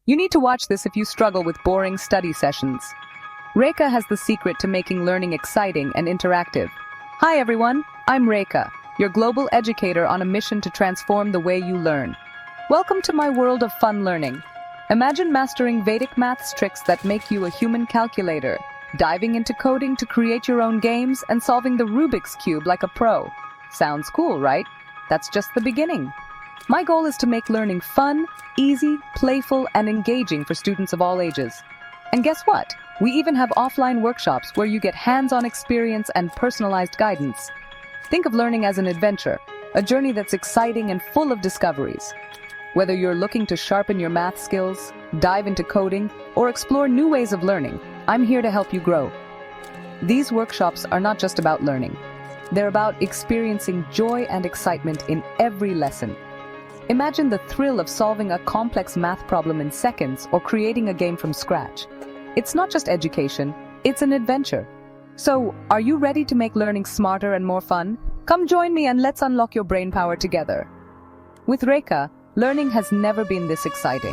You need to watch this if you struggle with boring study sessions. Rekha has the secret to making learning exciting and interactive. Hi everyone, I'm Rekha, your global educator on a mission to transform the way you learn. Welcome to my world of fun learning. Imagine mastering Vedic Maths tricks that make you a human calculator, diving into coding to create your own games, and solving the Rubik's Cube like a pro. Sounds cool, right? That's just the beginning. My goal is to make learning fun, easy, playful, and engaging for students of all ages. And guess what? We even have offline workshops where you get hands-on experience and personalized guidance. Think of learning as an adventure, a journey that's exciting and full of discoveries. Whether you're looking to sharpen your math skills, dive into coding, or explore new ways of learning, I'm here to help you grow. These workshops are not just about learning. They're about experiencing joy and excitement in every lesson. Imagine the thrill of solving a complex math problem in seconds or creating a game from scratch. It's not just education, it's an adventure. So, are you ready to make learning smarter and more fun? Come join me and let's unlock your brain power together. With Rekha, learning has never been this exciting.